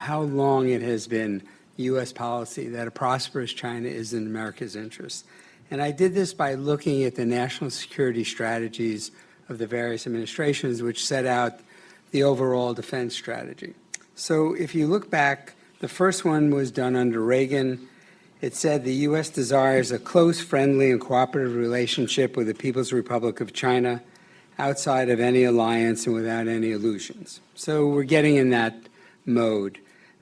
how long it has been U.S. policy that a prosperous China is in America's interest. And I did this by looking at the national security strategies of the various administrations which set out the overall defense strategy. So if you look back, the first one was done under Reagan. It said the U.S. desires a close, friendly, and cooperative relationship with the People's Republic of China outside of any alliance and without any illusions. So we're getting in that mode.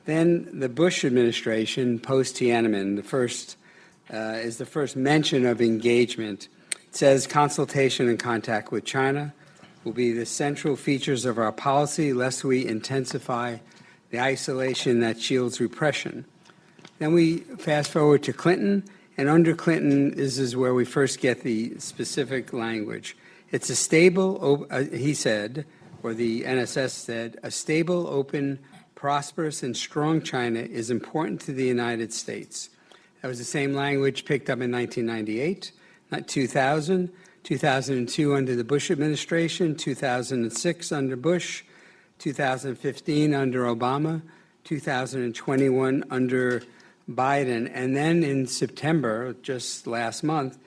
Then the Bush administration, post-Tiananmen, is the first mention of engagement. It says consultation and contact with China will be the central features of our policy, lest we intensify the isolation that shields repression. Then we fast forward to Clinton, and under Clinton, this is where we first get the specific language. It's a stable, he said, or the NSS said, a stable, open, prosperous, and strong China is important to the United States. That was the same language picked up in 1998, 2000, 2002 under the Bush administration, 2006 under Bush, 2015 under Obama, 2021 under Biden. And then in September, just last month,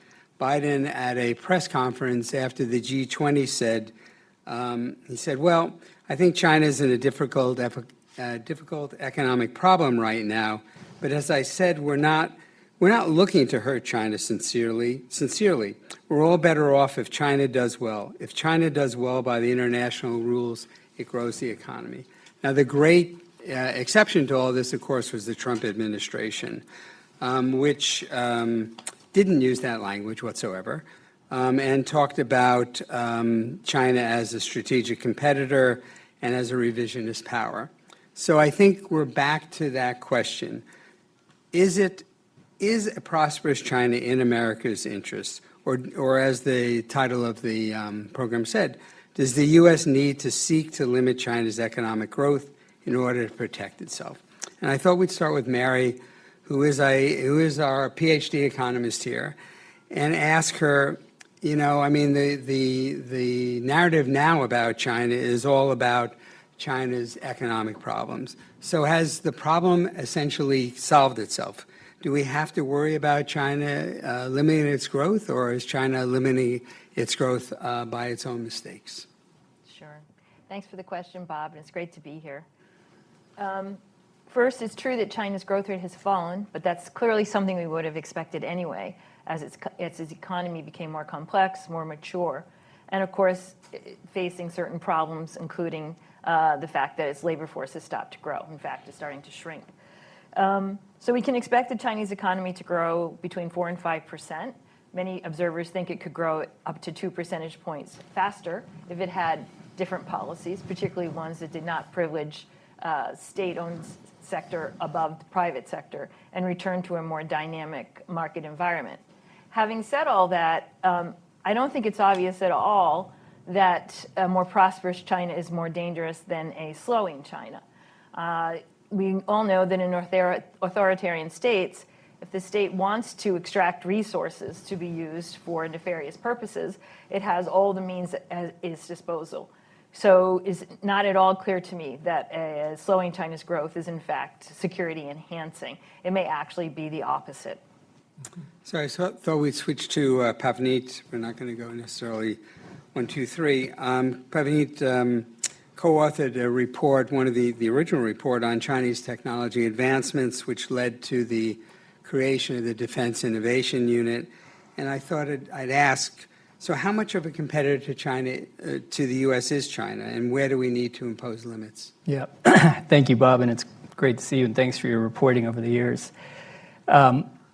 Biden at a press conference after the G20 said, he said, well, I think China is in a difficult economic problem right now. But as I said, we're not looking to hurt China sincerely. We're all better off if China does well. If China does well by the international rules, it grows the economy. Now, the great exception to all this, of course, was the Trump administration, which didn't use that language whatsoever, and talked about China as a strategic competitor and as a revisionist power. So I think we're back to that question. Is a prosperous China in America's interest? Or as the title of the program said, does the U.S. need to seek to limit China's economic growth in order to protect itself? And I thought we'd start with Mary, who is our PhD economist here, and ask her, you know, I mean, the narrative now about China is all about China's economic problems. So has the problem essentially solved itself? Do we have to worry about China limiting its growth, or is China limiting its growth by its own mistakes? Sure. Thanks for the question, Bob, and it's great to be here. First, it's true that China's growth rate has fallen, but that's clearly something we would have expected anyway, as its economy became more complex, more mature, and of course, facing certain problems, including the fact that its labor force has stopped to grow. In fact, it's starting to shrink. So we can expect the Chinese economy to grow between 4% and 5%. Many observers think it could grow up to 2 percentage points faster if it had different policies, particularly ones that did not privilege state-owned sector above the private sector and return to a more dynamic market environment. Having said all that, I don't think it's obvious at all that a more prosperous China is more dangerous than a slowing China. We all know that in authoritarian states, if the state wants to extract resources to be used for nefarious purposes, it has all the means at its disposal. So it's not at all clear to me that slowing China's growth is in fact security enhancing. It may actually be the opposite. So I thought we'd switch to Pavneet. We're not going to go necessarily 1, 2, 3. Pavneet co-authored a report, one of the original report on Chinese technology advancements, which led to the creation of the Defense Innovation Unit. And I thought I'd ask, so how much of a competitor to China, to the U.S. is China, and where do we need to impose limits? Yeah, thank you, Bob, and it's great to see you, and thanks for your reporting over the years.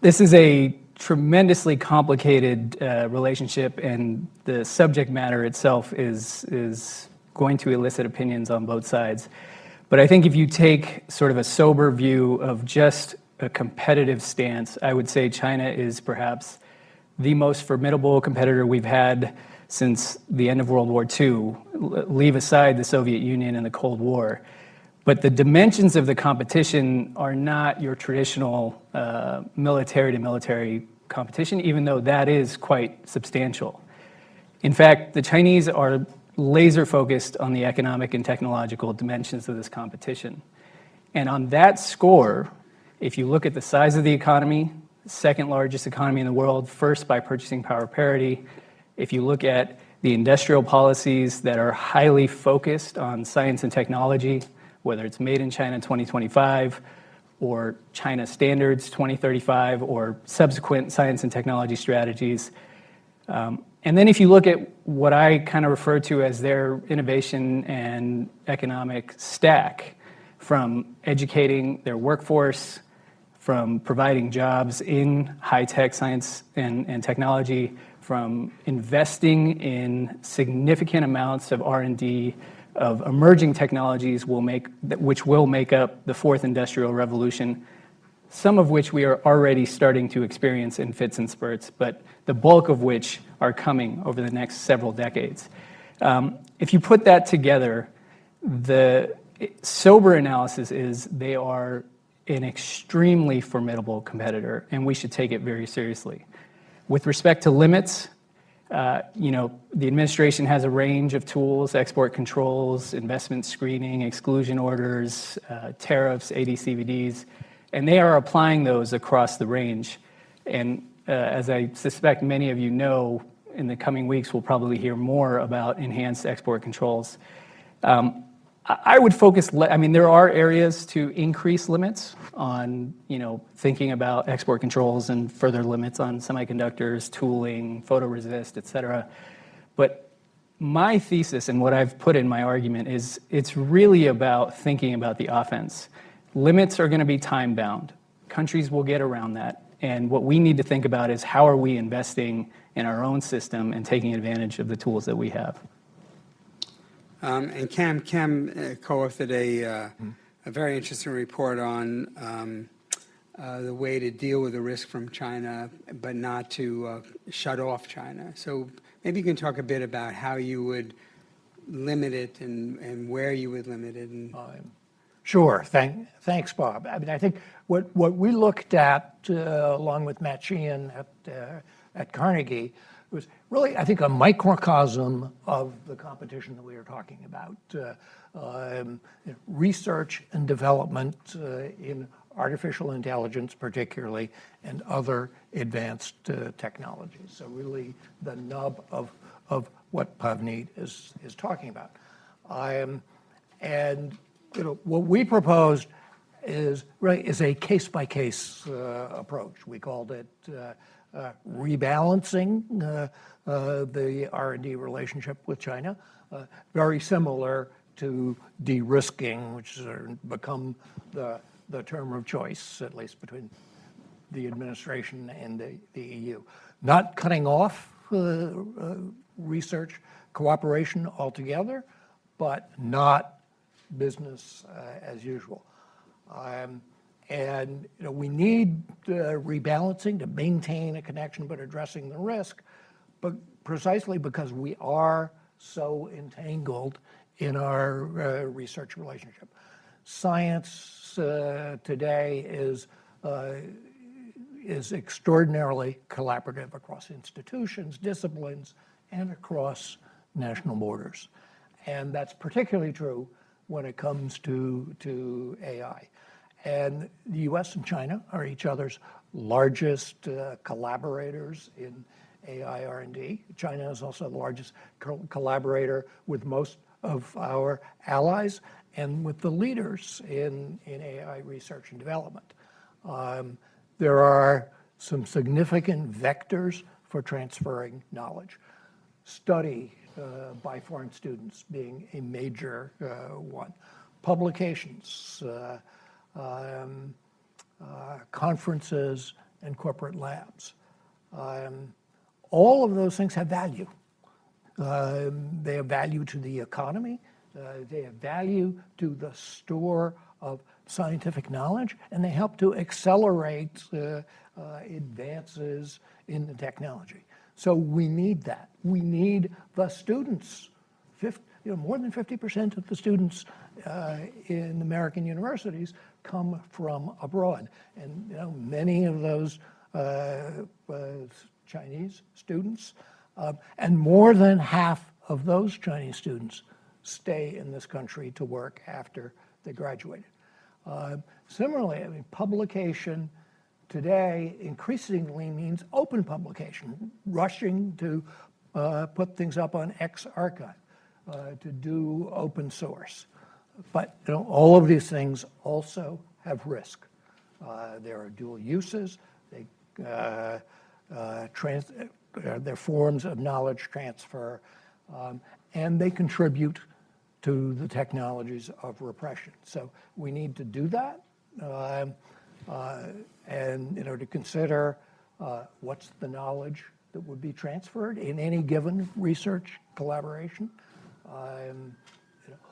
This is a tremendously complicated relationship, and the subject matter itself is going to elicit opinions on both sides. But I think if you take sort of a sober view of just a competitive stance, I would say China is perhaps the most formidable competitor we've had since the end of World War II. Leave aside the Soviet Union and the Cold War. But the dimensions of the competition are not your traditional military-to-military competition, even though that is quite substantial. In fact, the Chinese are laser-focused on the economic and technological dimensions of this competition. And on that score, if you look at the size of the economy, second largest economy in the world, first by purchasing power parity, if you look at the industrial policies that are highly focused on science and technology, whether it's Made in China 2025 or China Standards 2035 or subsequent science and technology strategies. And then if you look at what I kind of refer to as their innovation and economic stack, from educating their workforce, from providing jobs in high-tech science and technology, from investing in significant amounts of R&D of emerging technologies which will make up the fourth industrial revolution, some of which we are already starting to experience in fits and spurts, but the bulk of which are coming over the next several decades. If you put that together, the sober analysis is they are an extremely formidable competitor, and we should take it very seriously. With respect to limits, the administration has a range of tools: export controls, investment screening, exclusion orders, tariffs, AD/CVDs, and they are applying those across the range. And as I suspect many of you know, in the coming weeks, we'll probably hear more about enhanced export controls. I would focus, there are areas to increase limits on, thinking about export controls and further limits on semiconductors, tooling, photoresist, et cetera. But my thesis and what I've put in my argument is it's really about thinking about the offense. Limits are going to be time-bound. Countries will get around that. And what we need to think about is how are we investing in our own system and taking advantage of the tools that we have. And Cam co-authored a very interesting report on the way to deal with the risk from China, but not to shut off China. So maybe you can talk a bit about how you would limit it and where you would limit it. Sure. Thanks, Bob. I think what we looked at, along with Matt Sheehan at Carnegie, was really, I think, a microcosm of the competition that we were talking about. Research and development in artificial intelligence particularly, and other advanced technologies. So really the nub of what Pavneet is talking about. And what we proposed is a case-by-case approach. We called it rebalancing the R&D relationship with China, very similar to de-risking, which has become the term of choice, at least between the administration and the EU. Not cutting off research cooperation altogether, but not business as usual. And we need rebalancing to maintain a connection, but addressing the risk, but precisely because we are so entangled in our research relationship. Science today is extraordinarily collaborative across institutions, disciplines, and across national borders. And that's particularly true when it comes to AI. And the US and China are each other's largest collaborators in AI R&D. China is also the largest collaborator with most of our allies and with the leaders in AI research and development. There are some significant vectors for transferring knowledge. Study by foreign students being a major one. Publications, conferences, and corporate labs. All of those things have value. They have value to the economy. They have value to the store of scientific knowledge, and they help to accelerate advances in the technology. So we need that. We need the students. More than 50% of the students in American universities come from abroad. And many of those Chinese students, and more than half of those Chinese students stay in this country to work after they graduated. Similarly, I mean, publication today increasingly means open publication, rushing to put things up on X archive, to do open source. But all of these things also have risk. There are dual uses. They're forms of knowledge transfer, and they contribute to the technologies of repression. So we need to do that, and to consider what's the knowledge that would be transferred in any given research collaboration.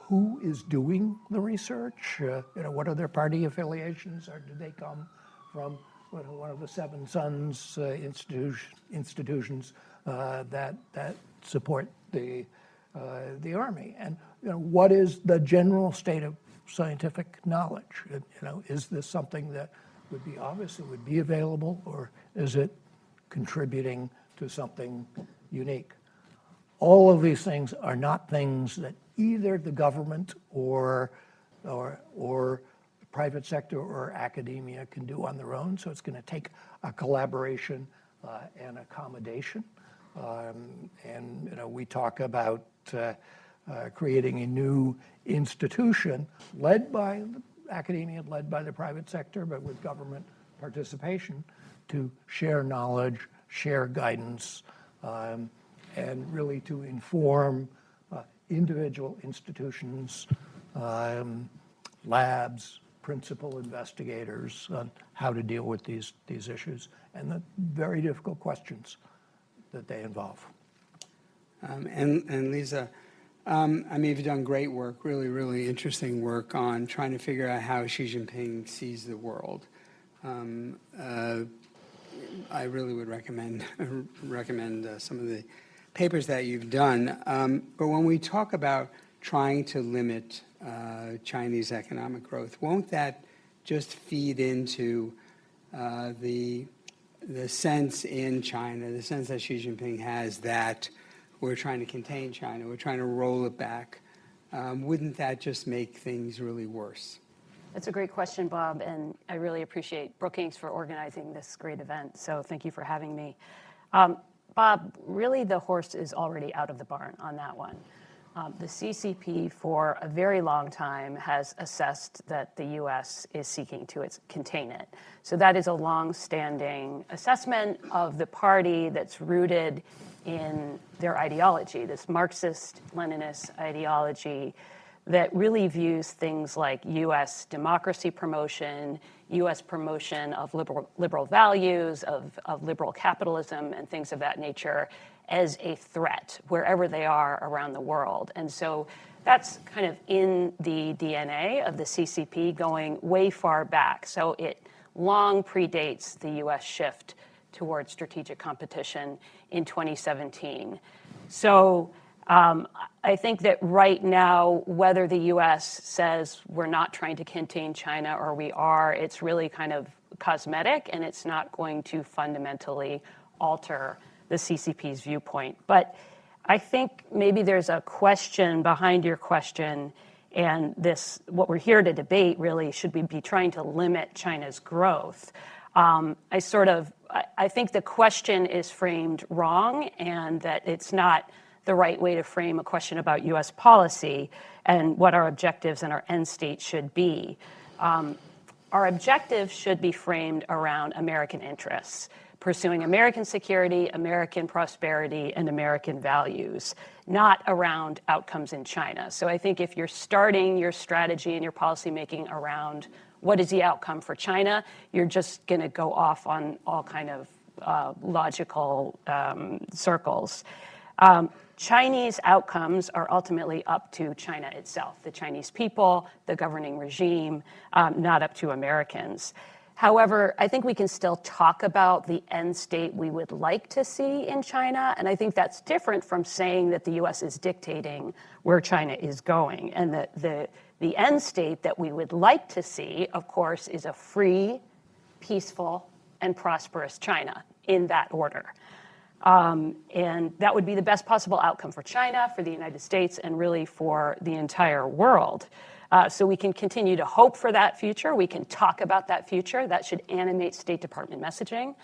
Who is doing the research? What are their party affiliations, or do they come from one of the Seven Sons institutions that support the Army? And what is the general state of scientific knowledge? Is this something that would be obvious, it would be available, or is it contributing to something unique? All of these things are not things that either the government or the private sector or academia can do on their own. So it's going to take a collaboration and accommodation. And we talk about creating a new institution led by academia, led by the private sector, but with government participation to share knowledge, share guidance, and really to inform individual institutions, labs, principal investigators on how to deal with these issues and the very difficult questions that they involve. And Lisa, I mean, you've done great work, really, really interesting work on trying to figure out how Xi Jinping sees the world. I really would recommend some of the papers that you've done. But when we talk about trying to limit Chinese economic growth, won't that just feed into the sense in China, the sense that Xi Jinping has that we're trying to contain China, we're trying to roll it back? Wouldn't that just make things really worse? That's a great question, Bob, and I really appreciate Brookings for organizing this great event, so thank you for having me. Bob, really the horse is already out of the barn on that one. The CCP for a very long time has assessed that the U.S. is seeking to contain it. So that is a long-standing assessment of the party that's rooted in their ideology, this Marxist-Leninist ideology that really views things like U.S. democracy promotion, U.S. promotion of liberal values, of liberal capitalism, and things of that nature as a threat wherever they are around the world. And so that's kind of in the DNA of the CCP going way far back. So it long predates the U.S. shift towards strategic competition in 2017. So I think that right now, whether the U.S. says we're not trying to contain China or we are, it's really kind of cosmetic, and it's not going to fundamentally alter the CCP's viewpoint. But I think maybe there's a question behind your question, and this, what we're here to debate really, should we be trying to limit China's growth? I think the question is framed wrong, and that it's not the right way to frame a question about U.S. policy and what our objectives and our end state should be. Our objectives should be framed around American interests, pursuing American security, American prosperity, and American values, not around outcomes in China. So I think if you're starting your strategy and your policymaking around what is the outcome for China, you're just going to go off on all kind of logical circles. Chinese outcomes are ultimately up to China itself, the Chinese people, the governing regime, not up to Americans. However, I think we can still talk about the end state we would like to see in China, and I think that's different from saying that the U.S. is dictating where China is going. And the end state that we would like to see, of course, is a free, peaceful, and prosperous China, in that order. And that would be the best possible outcome for China, for the United States, and really for the entire world. So we can continue to hope for that future. We can talk about that future. That should animate State Department messaging.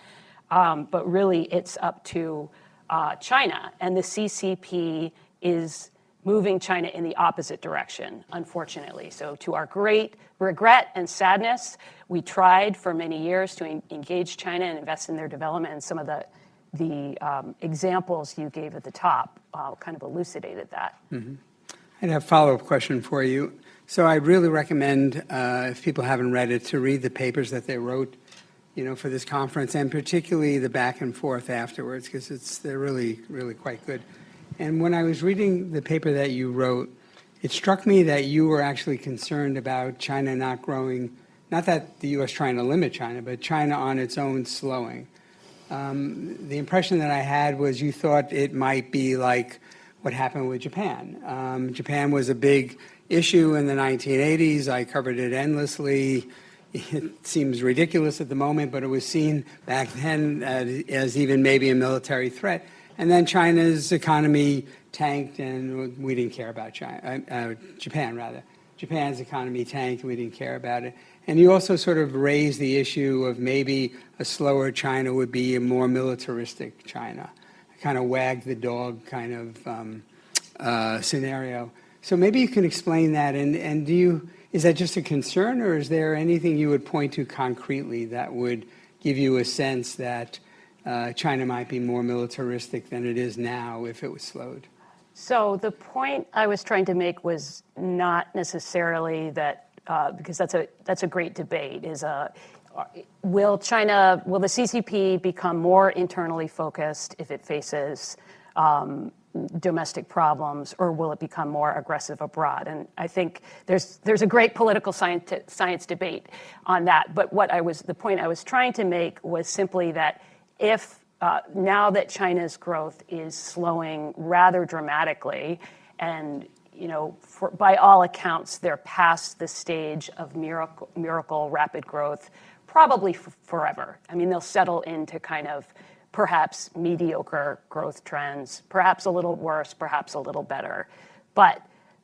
But really, it's up to China. And the CCP is moving China in the opposite direction, unfortunately. So to our great regret and sadness, we tried for many years to engage China and invest in their development. And some of the examples you gave at the top kind of elucidated that. Mm-hmm. I have a follow-up question for you. So I really recommend, if people haven't read it, to read the papers that they wrote, for this conference, and particularly the back and forth afterwards, because they're really, really quite good. And when I was reading the paper that you wrote, it struck me that you were actually concerned about China not growing, not that the U.S. trying to limit China, but China on its own slowing. The impression that I had was you thought it might be like what happened with Japan. Japan was a big issue in the 1980s. I covered it endlessly. It seems ridiculous at the moment, but it was seen back then as even maybe a military threat. And then China's economy tanked, and we didn't care about Japan, rather. Japan's economy tanked, and we didn't care about it. And you also sort of raised the issue of maybe a slower China would be a more militaristic China, kind of wag the dog kind of scenario. So maybe you can explain that, and is that just a concern, or is there anything you would point to concretely that would give you a sense that China might be more militaristic than it is now if it was slowed? So the point I was trying to make was not necessarily that, because that's a great debate, will the CCP become more internally focused if it faces domestic problems, or will it become more aggressive abroad? And I think there's a great political science debate on that. But the point I was trying to make was simply that if now that China's growth is slowing rather dramatically, and by all accounts, they're past the stage of miracle rapid growth, probably forever. I mean, they'll settle into kind of perhaps mediocre growth trends, perhaps a little worse, perhaps a little better. But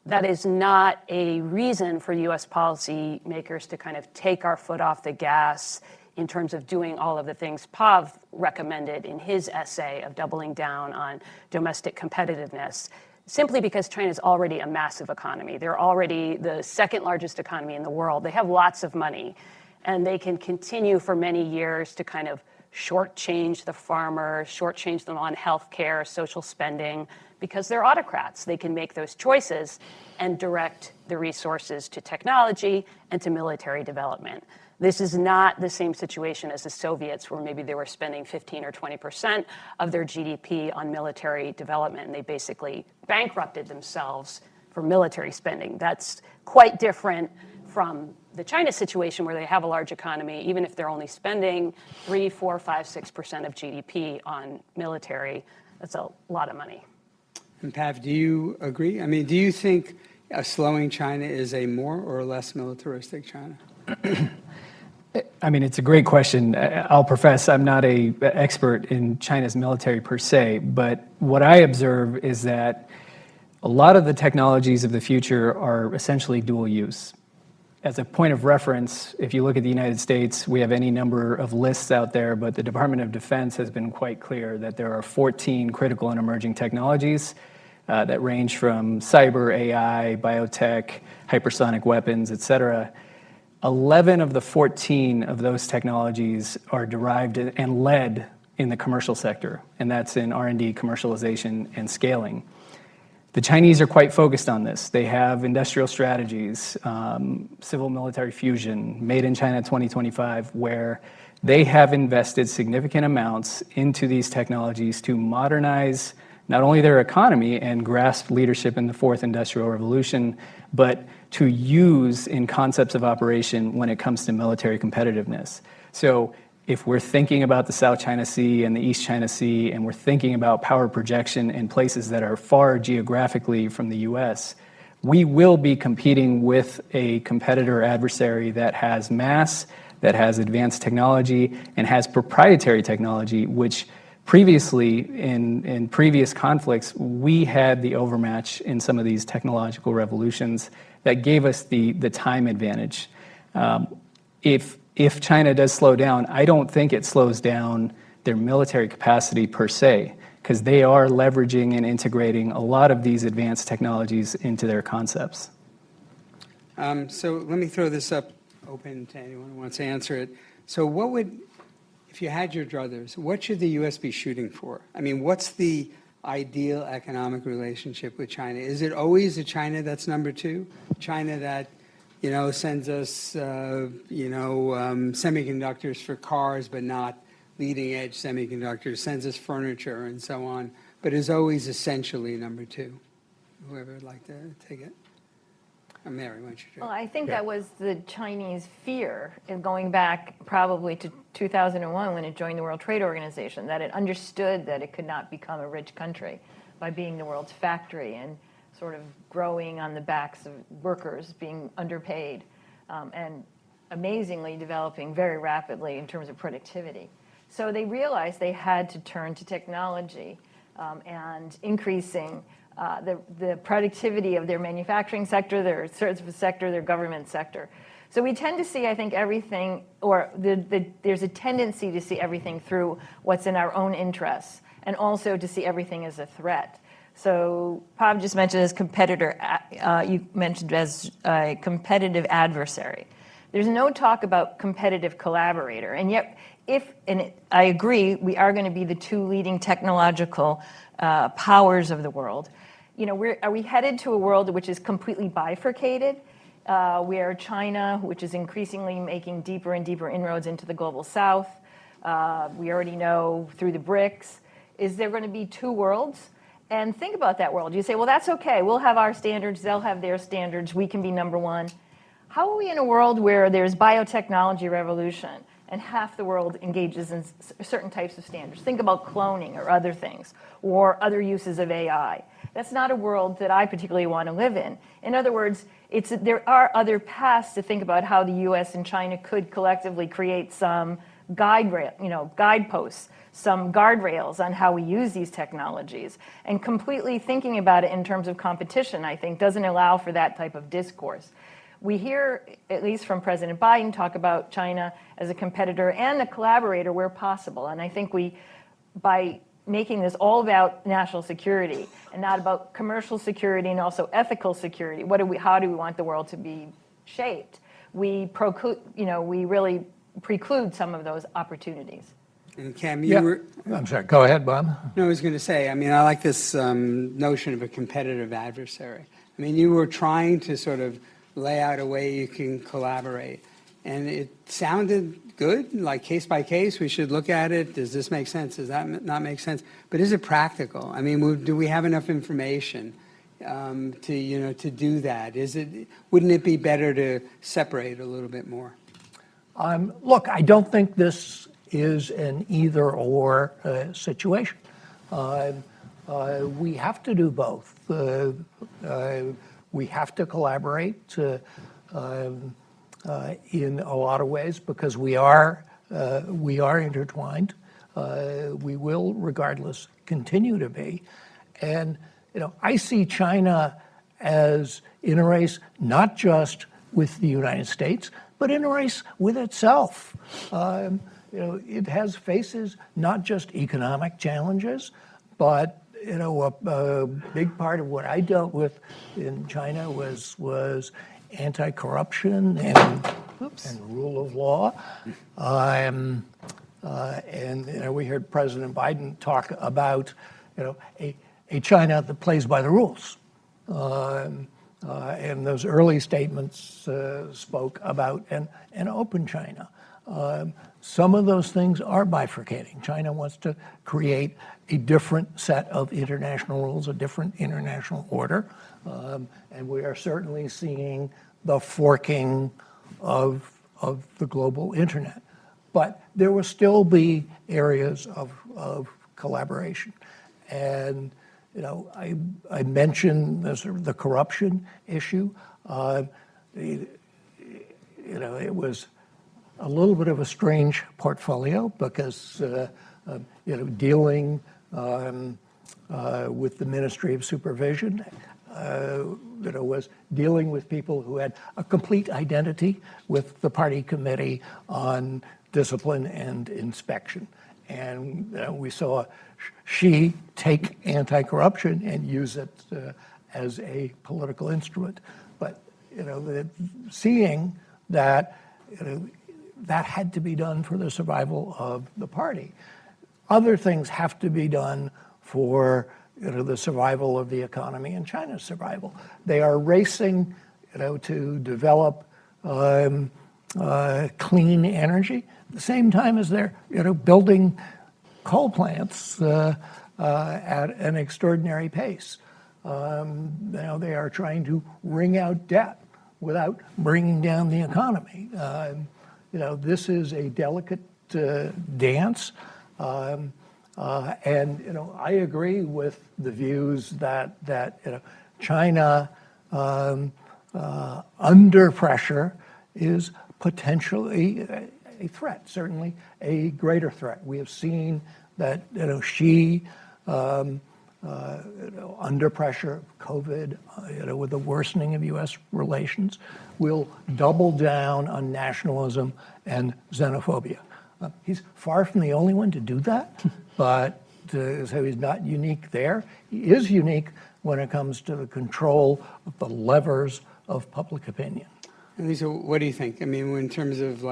that is not a reason for U.S. policymakers to kind of take our foot off the gas in terms of doing all of the things Pav recommended in his essay of doubling down on domestic competitiveness, simply because China is already a massive economy. They're already the second largest economy in the world. They have lots of money, and they can continue for many years to kind of shortchange the farmer, shortchange them on healthcare, social spending, because they're autocrats. They can make those choices and direct the resources to technology and to military development. This is not the same situation as the Soviets, where maybe they were spending 15 or 20% of their GDP on military development, and they basically bankrupted themselves for military spending. That's quite different from the China situation, where they have a large economy, even if they're only spending 3, 4, 5, 6% of GDP on military. That's a lot of money. And Pav, do you agree? I mean, do you think a slowing China is a more or less militaristic China? I mean, it's a great question. I'll profess I'm not an expert in China's military per se, but what I observe is that a lot of the technologies of the future are essentially dual use. As a point of reference, if you look at the United States, we have any number of lists out there, but the Department of Defense has been quite clear that there are 14 critical and emerging technologies that range from cyber, AI, biotech, hypersonic weapons, et cetera. 11 of the 14 of those technologies are derived and led in the commercial sector, and that's in R&D, commercialization, and scaling. The Chinese are quite focused on this. They have industrial strategies, civil-military fusion, Made in China 2025, where they have invested significant amounts into these technologies to modernize not only their economy and grasp leadership in the fourth industrial revolution, but to use in concepts of operation when it comes to military competitiveness. So if we're thinking about the South China Sea and the East China Sea, and we're thinking about power projection in places that are far geographically from the US, we will be competing with a competitor adversary that has mass, that has advanced technology, and has proprietary technology, which previously, in previous conflicts, we had the overmatch in some of these technological revolutions. that gave us the time advantage. If China does slow down, I don't think it slows down their military capacity per se, because they are leveraging and integrating a lot of these advanced technologies into their concepts. So let me throw this up open to anyone who wants to answer it. So if you had your druthers, what should the U.S. be shooting for? I mean, what's the ideal economic relationship with China? Is it always a China that's number two? China that, sends us, semiconductors for cars, but not leading edge semiconductors, sends us furniture and so on, but is always essentially number two? Whoever would like to take it. Mary, why don't you do it? Well, I think that was the Chinese fear, in going back probably to 2001 when it joined the World Trade Organization, that it understood that it could not become a rich country by being the world's factory and sort of growing on the backs of workers, being underpaid, and amazingly developing very rapidly in terms of productivity. So they realized they had to turn to technology and increasing the productivity of their manufacturing sector, their service sector, their government sector. So we tend to see, I think, everything, or there's a tendency to see everything through what's in our own interests, and also to see everything as a threat. So Bob just mentioned as competitor, you mentioned as a competitive adversary. There's no talk about competitive collaborator, and yet I agree, we are going to be the two leading technological powers of the world. Are we headed to a world which is completely bifurcated, where China, which is increasingly making deeper and deeper inroads into the global south, we already know through the BRICS, is there going to be two worlds? And think about that world. You say, well, that's okay. We'll have our standards. They'll have their standards. We can be number one. How are we in a world where there's biotechnology revolution and half the world engages in certain types of standards? Think about cloning or other things, or other uses of AI. That's not a world that I particularly want to live in. In other words, there are other paths to think about how the U.S. and China could collectively create some guideposts, some guardrails on how we use these technologies. And completely thinking about it in terms of competition, I think, doesn't allow for that type of discourse. We hear, at least from President Biden, talk about China as a competitor and a collaborator where possible. And I think by making this all about national security and not about commercial security and also ethical security, how do we want the world to be shaped? We really preclude some of those opportunities. And Cam, I'm sorry, go ahead, Bob. No, I was going to say, I like this notion of a competitive adversary. You were trying to sort of lay out a way you can collaborate. And it sounded good, like case by case, we should look at it. Does this make sense? Does that not make sense? But is it practical? Do we have enough information to do that? Wouldn't it be better to separate a little bit more? Look, I don't think this is an either-or situation. We have to do both. We have to collaborate in a lot of ways because we are intertwined. We will, regardless, continue to be. And I see China as in a race not just with the United States, but in a race with itself. It faces not just economic challenges, but a big part of what I dealt with in China was anti-corruption and rule of law. And we heard President Biden talk about a China that plays by the rules. And those early statements spoke about an open China. Some of those things are bifurcating. China wants to create a different set of international rules, a different international order. And we are certainly seeing the forking of the global internet. But there will still be areas of collaboration. And I mentioned the corruption issue. It was a little bit of a strange portfolio because dealing with the Ministry of Supervision, was dealing with people who had a complete identity with the party committee on discipline and inspection. And we saw Xi take anti-corruption and use it as a political instrument. But seeing that that had to be done for the survival of the party. Other things have to be done for the survival of the economy and China's survival. They are racing to develop clean energy at the same time as they're building coal plants at an extraordinary pace. They are trying to wring out debt without bringing down the economy. This is a delicate dance. And I agree with the views that China under pressure is potentially a threat, certainly a greater threat. We have seen that Xi under pressure, COVID, with the worsening of U.S. relations, will double down on nationalism and xenophobia. He's far from the only one to do that, but so he's not unique there. He is unique when it comes to the control of the levers of public opinion. And Lisa, what do you think? I mean, in terms of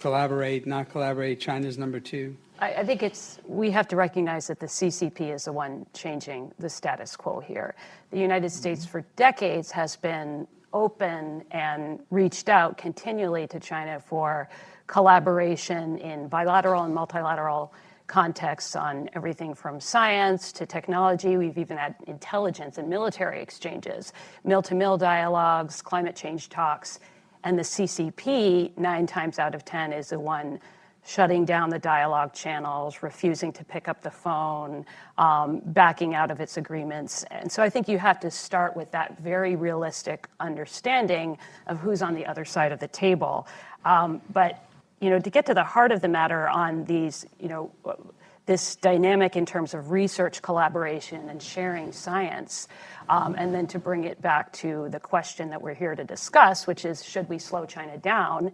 collaborate, not collaborate, China's number 2? I think we have to recognize that the CCP is the one changing the status quo here. The United States for decades has been open and reached out continually to China for collaboration in bilateral and multilateral contexts on everything from science to technology. We've even had intelligence and military exchanges, mill-to-mill dialogues, climate change talks, and the CCP, 9 times out of 10, is the one shutting down the dialogue channels, refusing to pick up the phone, backing out of its agreements. And so I think you have to start with that very realistic understanding of who's on the other side of the table. But to get to the heart of the matter on these, this dynamic in terms of research collaboration and sharing science, and then to bring it back to the question that we're here to discuss, which is, should we slow China down?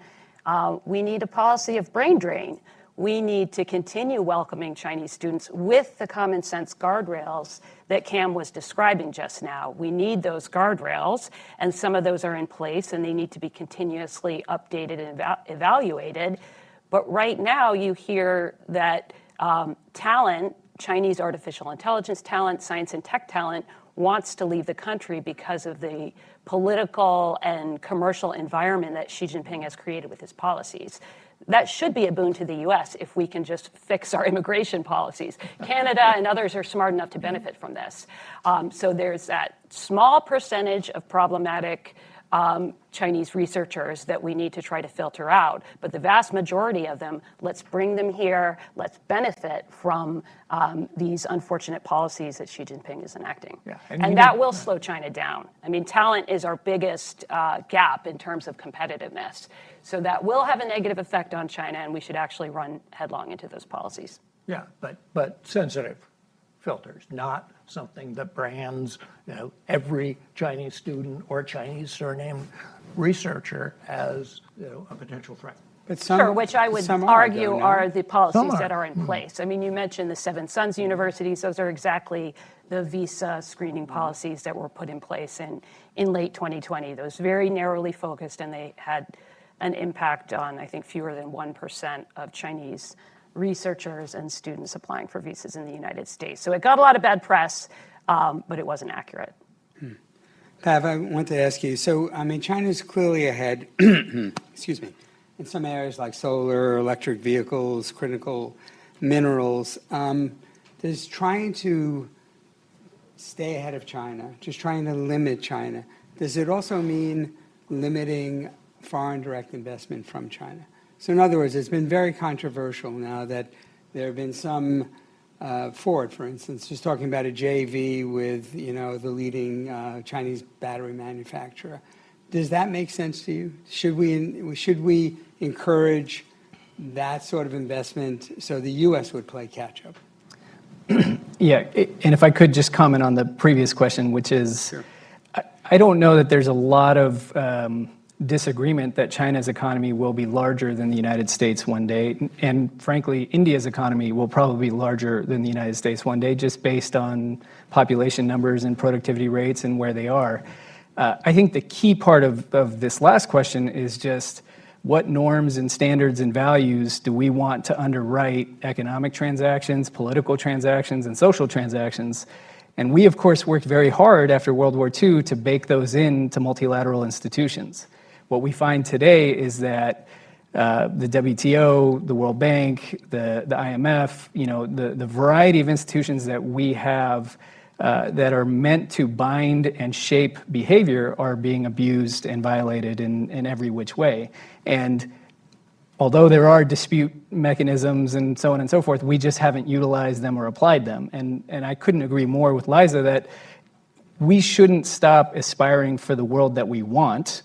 We need a policy of brain drain. We need to continue welcoming Chinese students with the common sense guardrails that Cam was describing just now. We need those guardrails, and some of those are in place, and they need to be continuously updated and evaluated. But right now, you hear that talent, Chinese artificial intelligence talent, science and tech talent, wants to leave the country because of the political and commercial environment that Xi Jinping has created with his policies. That should be a boon to the U.S. if we can just fix our immigration policies. Canada and others are smart enough to benefit from this. So there's that small percentage of problematic Chinese researchers that we need to try to filter out. But the vast majority of them, let's bring them here. Let's benefit from these unfortunate policies that Xi Jinping is enacting. Yeah, and that will slow China down. I mean, talent is our biggest gap in terms of competitiveness. So that will have a negative effect on China, and we should actually run headlong into those policies. Yeah, but sensitive filters, not something that brands every Chinese student or Chinese surname researcher as a potential threat. But some, sure, which I would argue are the policies that are in Mm-hmm. place. I mean, you mentioned the Seven Sons universities. Those are exactly the visa screening policies that were put in place in late 2020. Those very narrowly focused, and they had an impact on, I think, fewer than 1% of Chinese researchers and students applying for visas in the United States. So it got a lot of bad press, but it wasn't accurate. Pav, I want to ask you, so, I mean, China's clearly ahead, excuse me, in some areas like solar, electric vehicles, critical minerals. Does trying to stay ahead of China, just trying to limit China, does it also mean limiting foreign direct investment from China? So in other words, it's been very controversial now that there have been some, Ford, for instance, just talking about a JV with, the leading Chinese battery manufacturer. Does that make sense to you? Should we encourage that sort of investment so the U.S. would play catch up? Yeah, and if I could just comment on the previous question, which is, Sure. I don't know that there's a lot of disagreement that China's economy will be larger than the United States one day. And frankly, India's economy will probably be larger than the United States one day, just based on population numbers and productivity rates and where they are. I think the key part of this last question is just what norms and standards and values do we want to underwrite economic transactions, political transactions, and social transactions? And we, of course, worked very hard after World War II to bake those into multilateral institutions. What we find today is that the WTO, the World Bank, the IMF, the variety of institutions that we have that are meant to bind and shape behavior are being abused and violated in every which way. And although there are dispute mechanisms and so on and so forth, we just haven't utilized them or applied them. And I couldn't agree more with Liza that we shouldn't stop aspiring for the world that we want,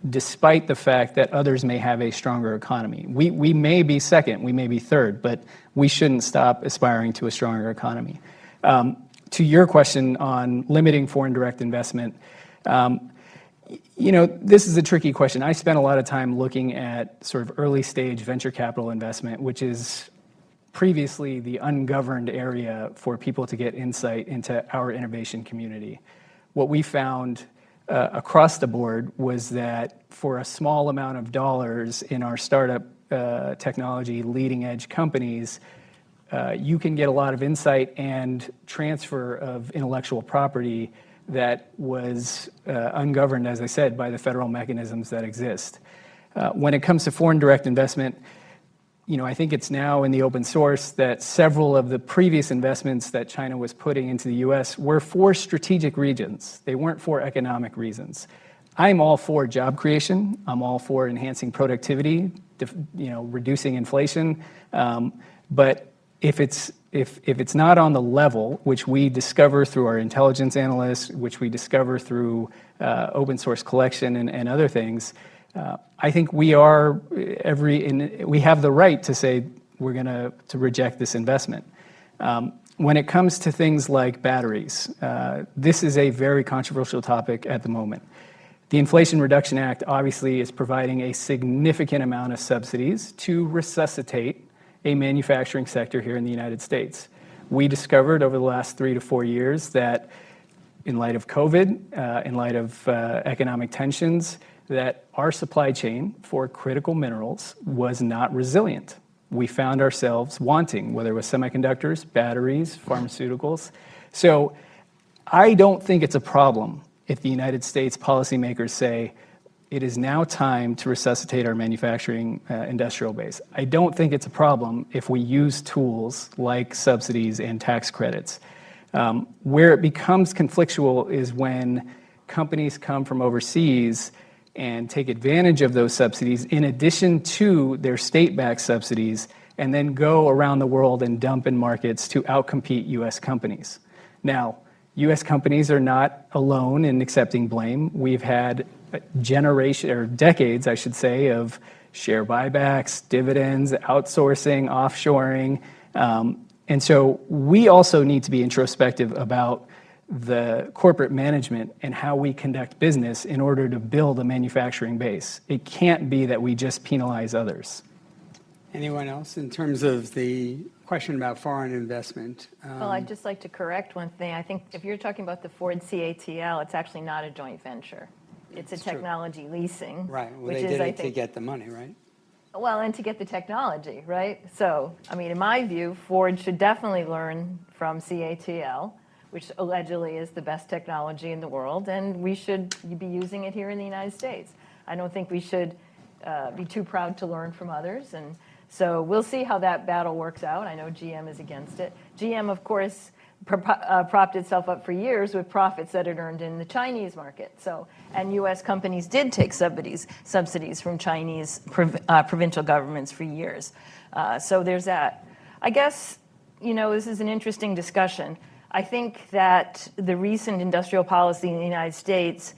despite the fact that others may have a stronger economy. We may be second, we may be third, but we shouldn't stop aspiring to a stronger economy. To your question on limiting foreign direct investment, this is a tricky question. I spent a lot of time looking at sort of early stage venture capital investment, which is previously the ungoverned area for people to get insight into our innovation community. What we found across the board was that for a small amount of dollars in our startup technology leading edge companies, you can get a lot of insight and transfer of intellectual property that was ungoverned, as I said, by the federal mechanisms that exist. When it comes to foreign direct investment, I think it's now in the open source that several of the previous investments that China was putting into the US were for strategic regions. They weren't for economic reasons. I'm all for job creation. I'm all for enhancing productivity, reducing inflation. But if it's not on the level, which we discover through our intelligence analysts, which we discover through open source collection and other things, I think we have the right to say we're going to reject this investment. When it comes to things like batteries, this is a very controversial topic at the moment. The Inflation Reduction Act obviously is providing a significant amount of subsidies to resuscitate a manufacturing sector here in the United States. We discovered over the last 3 to 4 years that in light of COVID, in light of economic tensions, that our supply chain for critical minerals was not resilient. We found ourselves wanting, whether it was semiconductors, batteries, pharmaceuticals. So I don't think it's a problem if the United States policymakers say, it is now time to resuscitate our manufacturing industrial base. I don't think it's a problem if we use tools like subsidies and tax credits. Where it becomes conflictual is when companies come from overseas and take advantage of those subsidies in addition to their state-backed subsidies and then go around the world and dump in markets to outcompete US companies. Now, US companies are not alone in accepting blame. We've had decades, I should say, of share buybacks, dividends, outsourcing, offshoring. And so we also need to be introspective about the corporate management and how we conduct business in order to build a manufacturing base. It can't be that we just penalize others. Anyone else in terms of the question about foreign investment? Well, I'd just like to correct one thing. I think if you're talking about the Ford CATL, it's actually not a joint venture. It's a technology leasing. Right. Well, which they is, did I it to think, get the money, right? well, and to get the technology, right? So, I mean, in my view, Ford should definitely learn from CATL, which allegedly is the best technology in the world, and we should be using it here in the United States. I don't think we should be too proud to learn from others, and so we'll see how that battle works out. I know GM is against it. GM, of course, propped itself up for years with profits that it earned in the Chinese market. So, and U.S. companies did take subsidies from Chinese provincial governments for years. So there's that. I guess, this is an interesting discussion. I think that the recent industrial policy in the United States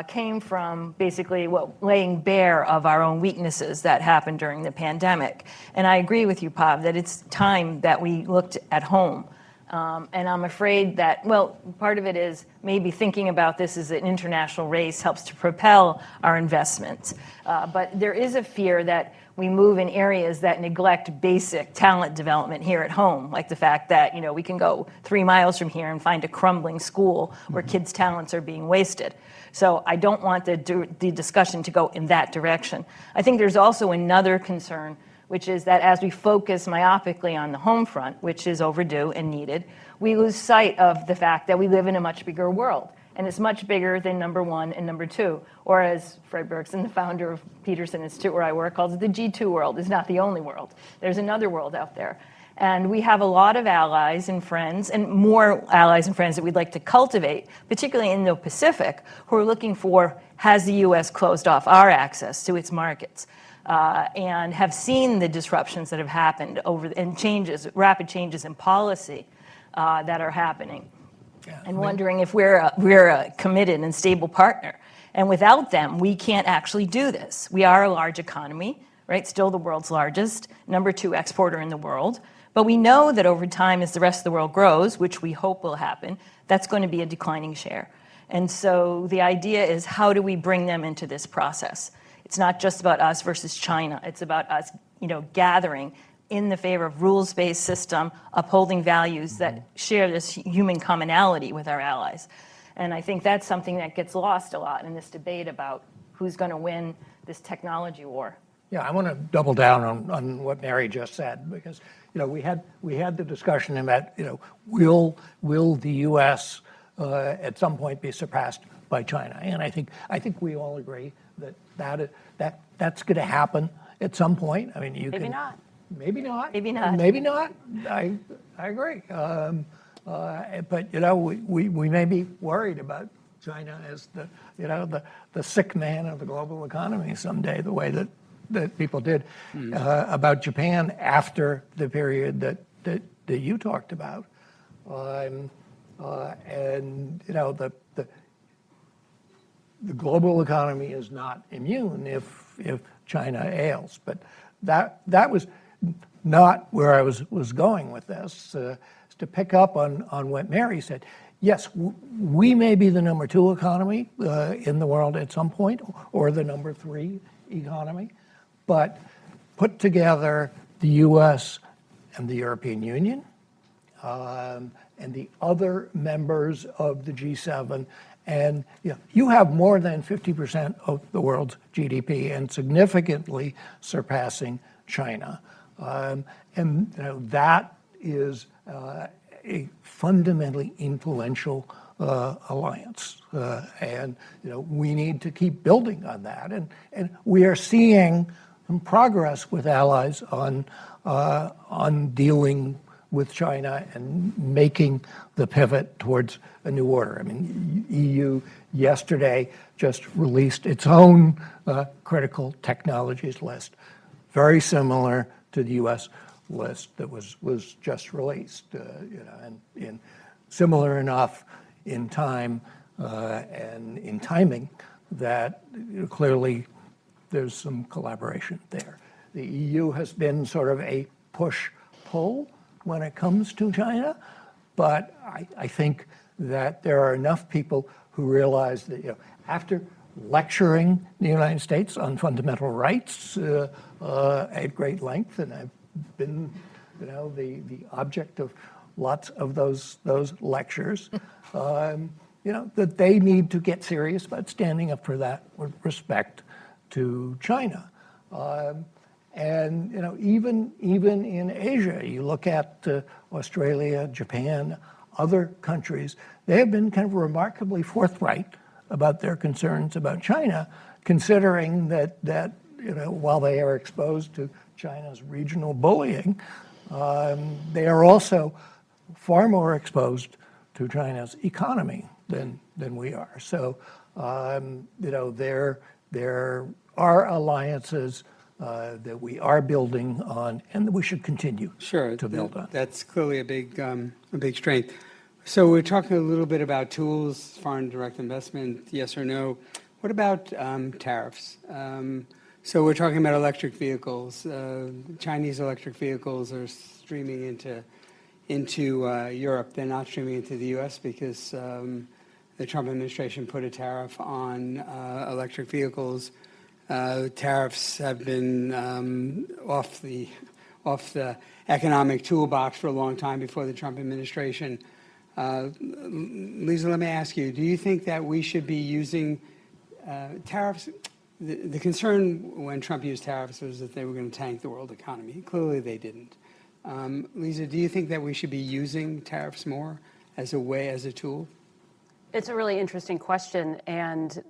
came from basically laying bare of our own weaknesses that happened during the pandemic. And I agree with you, Pav, that it's time that we looked at home. And I'm afraid that, well, part of it is maybe thinking about this as an international race helps to propel our investments. But there is a fear that we move in areas that neglect basic talent development here at home, like the fact that, we can go 3 miles from here and find a crumbling school where kids' talents are being wasted. So I don't want the discussion to go in that direction. I think there's also another concern, which is that as we focus myopically on the home front, which is overdue and needed, we lose sight of the fact that we live in a much bigger world. And it's much bigger than number 1 and number 2. Or as Fred Berkson, the founder of Peterson Institute, where I work, calls it the G2 world. It's not the only world. There's another world out there. And we have a lot of allies and friends, and more allies and friends that we'd like to cultivate, particularly in the Pacific, who are looking for, has the U.S. closed off our access to its markets? And have seen the disruptions that have happened and rapid changes in policy that are happening. Yeah, and wondering if we're a committed and stable partner. And without them, we can't actually do this. We are a large economy, right? Still the world's largest, number 2 exporter in the world. But we know that over time, as the rest of the world grows, which we hope will happen, that's going to be a declining share. And so the idea is, how do we bring them into this process? It's not just about us versus China. It's about us, gathering in the favor of rules-based system, upholding values that share this human commonality with our allies. And I think that's something that gets lost a lot in this debate about who's going to win this technology war. Yeah, I want to double down on what Mary just said, because we had the discussion about will the U.S. At some point be surpassed by China, and I think we all agree that's going to happen at some point. I mean, maybe not. Maybe not. Maybe not. Maybe not. I agree. But we may be worried about China as the sick man of the global economy someday, the way that people did about Japan after the period that you talked about. And the global economy is not immune if China ails. But that was not where I was going with this. To pick up on what Mary said, yes, we may be the number 2 economy in the world at some point, or the number 3 economy, but put together the U.S. and the European Union and the other members of the G7, and you have more than 50% of the world's GDP and significantly surpassing China. And that is a fundamentally influential alliance, and we need to keep building on that. And we are seeing some progress with allies on dealing with China and making the pivot towards a new order. I mean, EU yesterday just released its own critical technologies list, very similar to the U.S. list that was just released, and similar enough in time and in timing that clearly there's some collaboration there. The EU has been sort of a push-pull when it comes to China, but I think that there are enough people who realize that after lecturing the United States on fundamental rights at great length, and I've been the object of lots of those lectures, that they need to get serious about standing up for that with respect to China. And even in Asia, you look at Australia, Japan, other countries, they have been kind of remarkably forthright about their concerns about China, considering that while they are exposed to China's regional bullying, they are also far more exposed to China's economy than we are. So there are alliances that we are building on, and that we should continue to build on. That's clearly a big strength. So we're talking a little bit about tools, foreign direct investment, yes or no. What about tariffs? So we're talking about electric vehicles. Chinese electric vehicles are streaming into into Europe. They're not streaming into the U.S. because the Trump administration put a tariff on electric vehicles. Tariffs have been off the economic toolbox for a long time before the Trump administration. Lisa, let me ask you, do you think that we should be using tariffs? The concern when Trump used tariffs was that they were going to tank the world economy. Clearly they didn't. Lisa, do you think that we should be using tariffs more as a tool? It's a really interesting question, and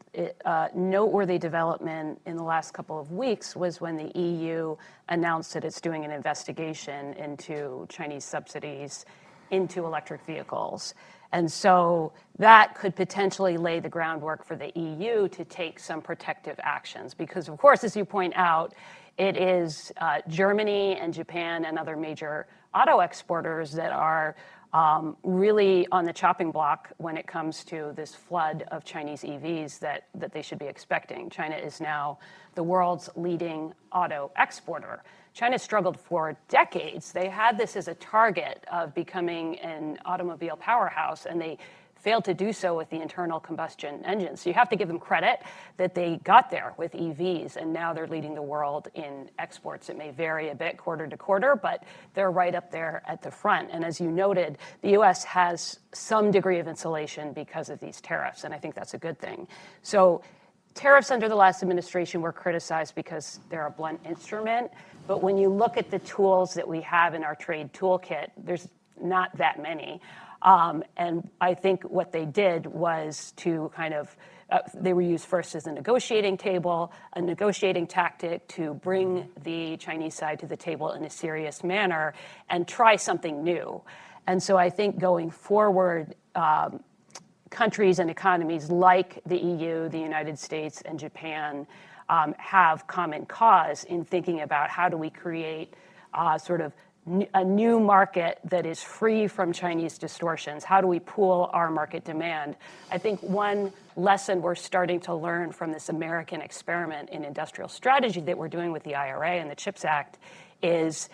noteworthy development in the last couple of weeks was when the EU announced that it's doing an investigation into Chinese subsidies into electric vehicles. And so that could potentially lay the groundwork for the EU to take some protective actions, because of course, as you point out, it is Germany and Japan and other major auto exporters that are really on the chopping block when it comes to this flood of Chinese EVs that they should be expecting. China is now the world's leading auto exporter. China struggled for decades. They had this as a target of becoming an automobile powerhouse, and they failed to do so with the internal combustion engine. So you have to give them credit that they got there with EVs, and now they're leading the world in exports. It may vary a bit quarter to quarter, but they're right up there at the front. And as you noted, the US has some degree of insulation because of these tariffs, and I think that's a good thing. So tariffs under the last administration were criticized because they're a blunt instrument, but when you look at the tools that we have in our trade toolkit, there's not that many. And I think what they did was to kind of, they were used first as a negotiating table, a negotiating tactic to bring the Chinese side to the table in a serious manner and try something new. And so I think going forward, countries and economies like the EU, the United States, and Japan have common cause in thinking about how do we create sort of a new market that is free from Chinese distortions. How do we pool our market demand? I think one lesson we're starting to learn from this American experiment in industrial strategy that we're doing with the IRA and the CHIPS Act is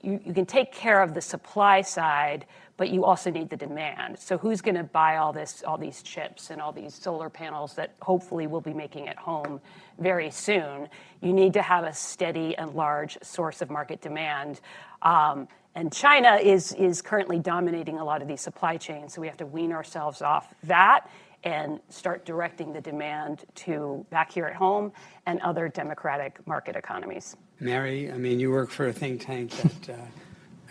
you can take care of the supply side, but you also need the demand. So who's going to buy all these chips and all these solar panels that hopefully we'll be making at home very soon? You need to have a steady and large source of market demand. And China is currently dominating a lot of these supply chains, so we have to wean ourselves off that and start directing the demand to back here at home and other democratic market economies. Mary, I mean, you work for a think tank that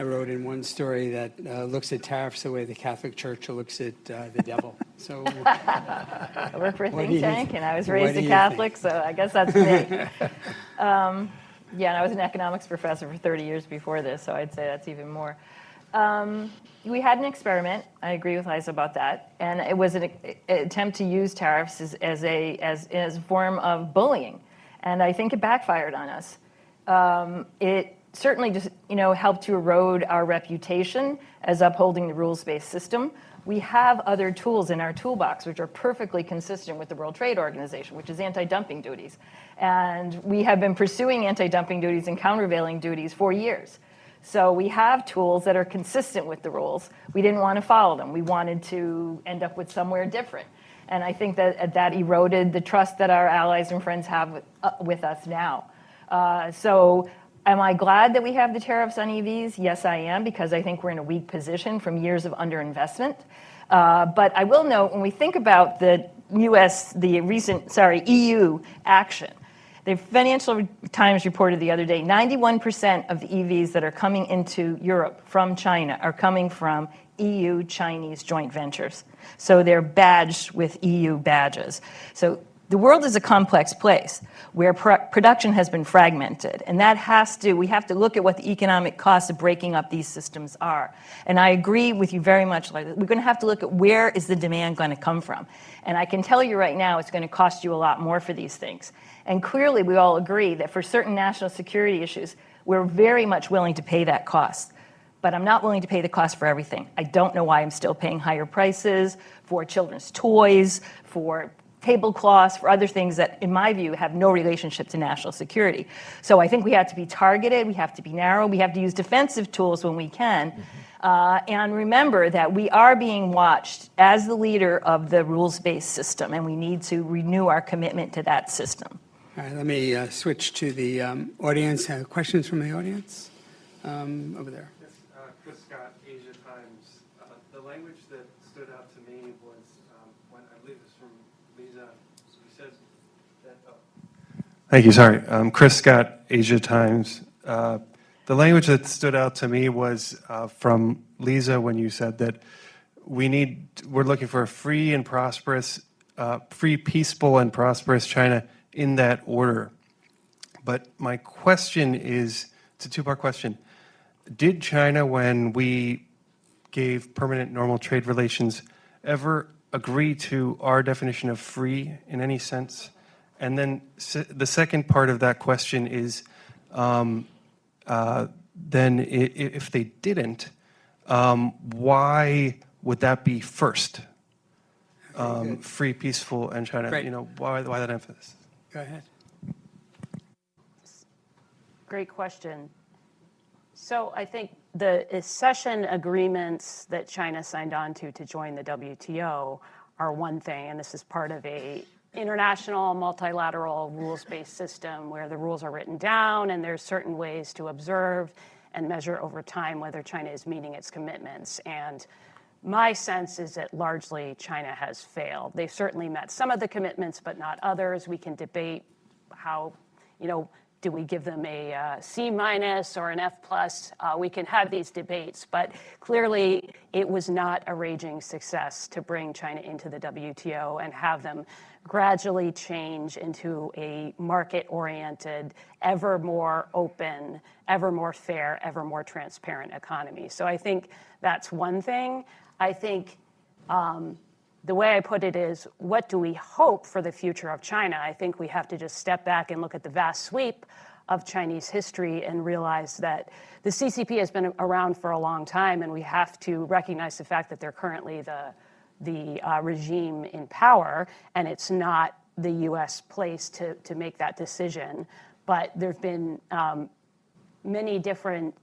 I wrote in one story that looks at tariffs the way the Catholic Church looks at the devil. So I work for a think tank, and I was raised a Catholic, so I guess that's me. Yeah, and I was an economics professor for 30 years before this, so I'd say that's even more. We had an experiment. I agree with Liza about that, and it was an attempt to use tariffs as a form of bullying, and I think it backfired on us. It certainly just helped to erode our reputation as upholding the rules-based system. We have other tools in our toolbox which are perfectly consistent with the World Trade Organization, which is anti-dumping duties. And we have been pursuing anti-dumping duties and countervailing duties for years. So we have tools that are consistent with the rules. We didn't want to follow them. We wanted to end up with somewhere different. And I think that eroded the trust that our allies and friends have with us now. So am I glad that we have the tariffs on EVs? Yes, I am, because I think we're in a weak position from years of underinvestment. But I will note, when we think about the EU action, the Financial Times reported the other day, 91% of the EVs that are coming into Europe from China are coming from EU-Chinese joint ventures. So they're badged with EU badges. So the world is a complex place where production has been fragmented, and we have to look at what the economic costs of breaking up these systems are. And I agree with you very much, like we're going to have to look at where is the demand going to come from. And I can tell you right now, it's going to cost you a lot more for these things. And clearly, we all agree that for certain national security issues, we're very much willing to pay that cost. But I'm not willing to pay the cost for everything. I don't know why I'm still paying higher prices for children's toys, for tablecloths, for other things that, in my view, have no relationship to national security. So I think we have to be targeted, we have to be narrow, we have to use defensive tools when we can, And remember that we are being watched as the leader of the rules-based system, and we need to renew our commitment to that system. All right, let me switch to the audience. Questions from the audience? Over there. Yes, Chris Scott, Asia Times. The language that stood out to me was when I believe it's from Lisa. She says that. Thank you. Sorry, Chris Scott, Asia Times. The language that stood out to me was from Lisa when you said that we're looking for a free and prosperous, free, peaceful, and prosperous China in that order. But my question is, it's a two-part question. Did China, when we gave permanent normal trade relations, ever agree to our definition of free in any sense? And then the second part of that question is, then if they didn't, why would that be first? Free, peaceful, and China. Great. You know, why that emphasis? Go ahead. Great question. So I think the accession agreements that China signed on to join the WTO are one thing, and this is part of a international multilateral rules-based system where the rules are written down and there's certain ways to observe and measure over time whether China is meeting its commitments. And my sense is that largely China has failed. They've certainly met some of the commitments, but not others. We can debate how, do we give them a C- or an F+? We can have these debates, but clearly it was not a raging success to bring China into the WTO and have them gradually change into a market-oriented, ever more open, ever more fair, ever more transparent economy. So I think that's one thing. I think the way I put it is, what do we hope for the future of China? I think we have to just step back and look at the vast sweep of Chinese history and realize that the CCP has been around for a long time, and we have to recognize the fact that they're currently the regime in power, and it's not the U.S. place to make that decision. But there have been many different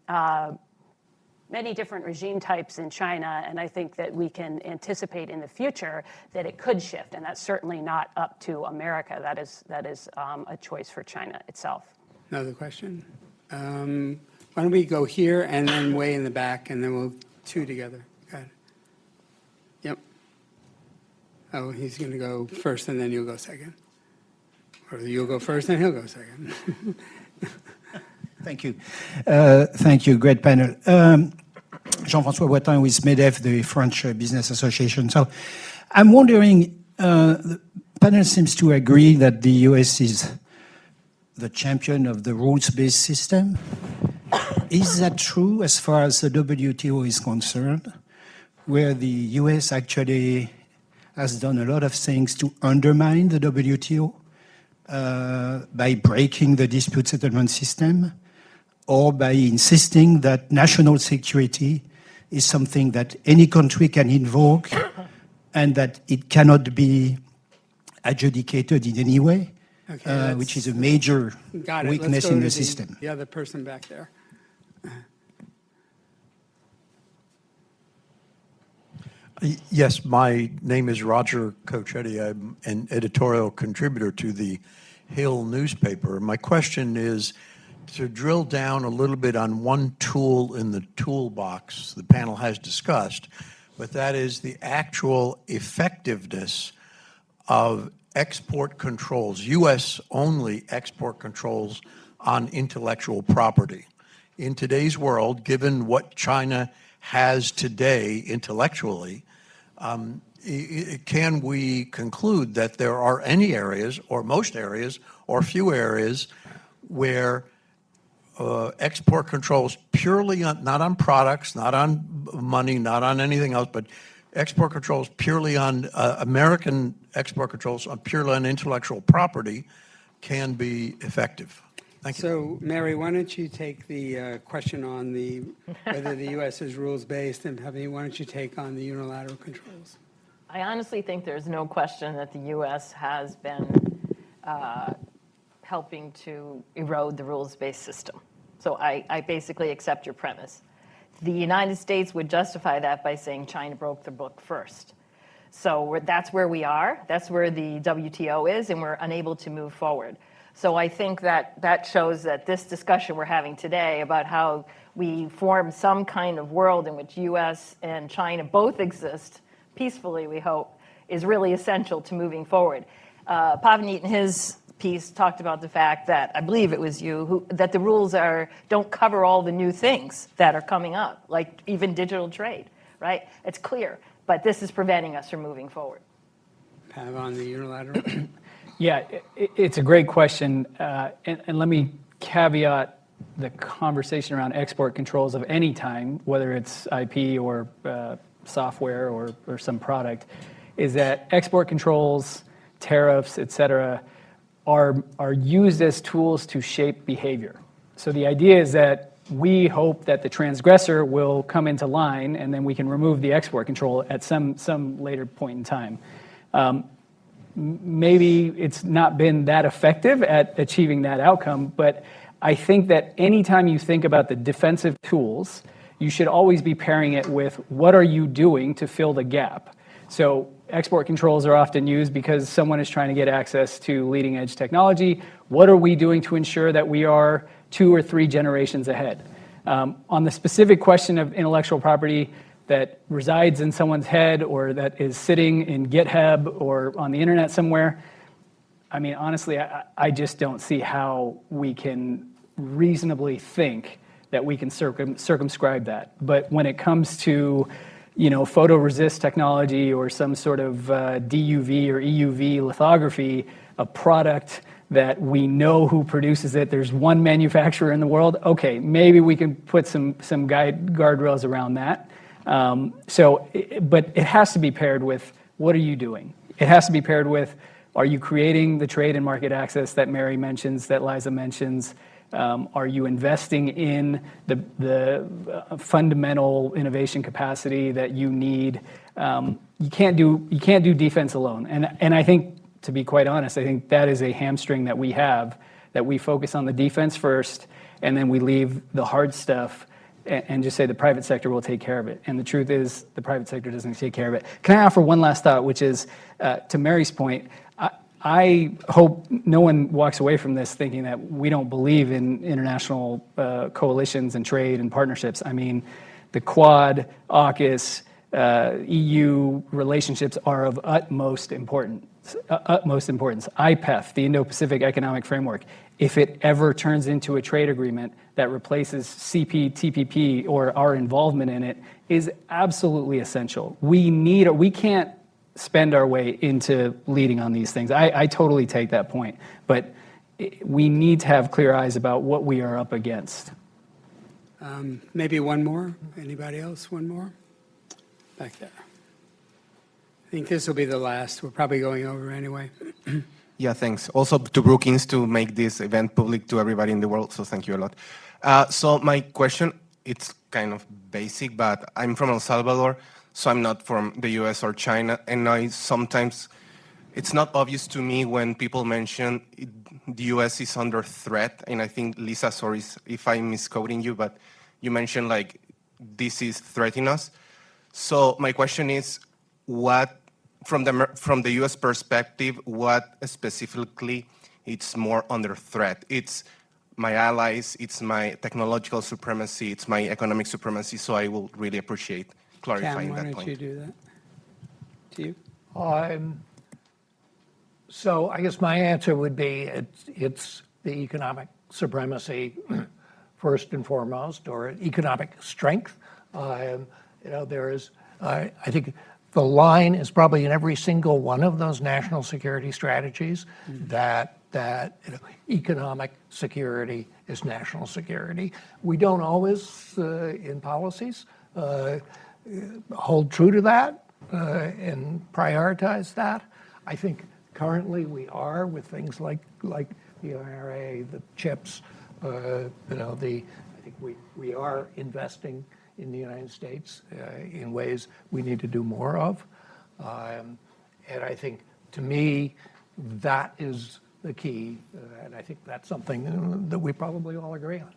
regime types in China, and I think that we can anticipate in the future that it could shift, and that's certainly not up to America. That is a choice for China itself. Another question? Why don't we go here and then way in the back, and then we'll two together. Go ahead. Yep. Oh, he's going to go first, and then you'll go second. Or you'll go first, and he'll go second. Thank you. Thank you. Great panel. Jean-François Boitin with MEDEF, the French Business Association. So I'm wondering, the panel seems to agree that the US is the champion of the rules-based system. Is that true as far as the WTO is concerned, where the US actually has done a lot of things to undermine the WTO by breaking the dispute settlement system, or by insisting that national security is something that any country can invoke and that it cannot be adjudicated in any way, which is a major weakness in the system. The other person back there. Yes, my name is Roger Cochetti. I'm an editorial contributor to the Hill newspaper. My question is to drill down a little bit on one tool in the toolbox the panel has discussed, but that is the actual effectiveness of export controls, U.S.-only export controls on intellectual property. In today's world, given what China has today intellectually, can we conclude that there are any areas, or most areas, or few areas, where export controls purely on, not on products, not on money, not on anything else, but export controls purely on American export controls purely on intellectual property can be effective? Thank you. So, Mary, why don't you take the question on the whether the U.S. is rules-based, and Javi, why don't you take on the unilateral controls? I honestly think there's no question that the U.S. has been helping to erode the rules-based system. So I basically accept your premise. the United States would justify that by saying China broke the book first. So that's where we are. That's where the WTO is, and we're unable to move forward. So I think that shows that this discussion we're having today about how we form some kind of world in which U.S. and China both exist peacefully, we hope, is really essential to moving forward. Pavneet in his piece talked about the fact that, I believe it was you, that the rules don't cover all the new things that are coming up, like even digital trade, right? It's clear, but this is preventing us from moving forward. Pav, on the unilateral? Yeah, it's a great question. And let me caveat the conversation around export controls of any time, whether it's IP or software or some product, is that export controls, tariffs, et cetera, are used as tools to shape behavior. So the idea is that we hope that the transgressor will come into line, and then we can remove the export control at some later point in time. Maybe it's not been that effective at achieving that outcome, but I think that anytime you think about the defensive tools, you should always be pairing it with what are you doing to fill the gap. So export controls are often used because someone is trying to get access to leading edge technology. What are we doing to ensure that we are 2 or 3 generations ahead? On the specific question of intellectual property that resides in someone's head or that is sitting in GitHub or on the internet somewhere, I mean, honestly, I just don't see how we can reasonably think that we can circumscribe that. But when it comes to, photoresist technology or some sort of DUV or EUV lithography, a product that we know who produces it, there's one manufacturer in the world, okay, maybe we can put some guardrails around that. But it has to be paired with, what are you doing? It has to be paired with, are you creating the trade and market access that Mary mentions, that Liza mentions? Are you investing in the fundamental innovation capacity that you need? You can't do defense alone. And I think, to be quite honest, I think that is a hamstring that we have, that we focus on the defense first, and then we leave the hard stuff and just say the private sector will take care of it. And the truth is, the private sector doesn't take care of it. Can I offer one last thought, which is, to Mary's point, I hope no one walks away from this thinking that we don't believe in international coalitions and trade and partnerships. I mean, the Quad, AUKUS, EU relationships are of utmost importance. IPEF, the Indo-Pacific Economic Framework, if it ever turns into a trade agreement that replaces CPTPP or our involvement in it, is absolutely essential. We can't spend our way into leading on these things. I totally take that point, but we need to have clear eyes about what we are up against. Maybe one more. Anybody else? One more? Back there. I think this will be the last. We're probably going over anyway. Yeah, thanks. Also to Brookings to make this event public to everybody in the world, so thank you a lot. So my question, it's kind of basic, but I'm from El Salvador, so I'm not from the US or China, and sometimes it's not obvious to me when people mention the US is under threat, and I think, Lisa, sorry if I'm misquoting you, but you mentioned like this is threatening us. So my question is, what, from the US perspective, what specifically it's more under threat? It's my allies, it's my technological supremacy, it's my economic supremacy, so I will really appreciate clarifying that point. Why don't you do that? To you? So I guess my answer would be it's the economic supremacy first and foremost, or economic strength. There is, I think the line is probably in every single one of those national security strategies that economic security is national security. We don't always, in policies, hold true to that and prioritize that. I think currently we are, with things like the IRA, the chips, I think we are investing in the United States in ways we need to do more of. And I think, to me, that is the key, and I think that's something that we probably all agree on.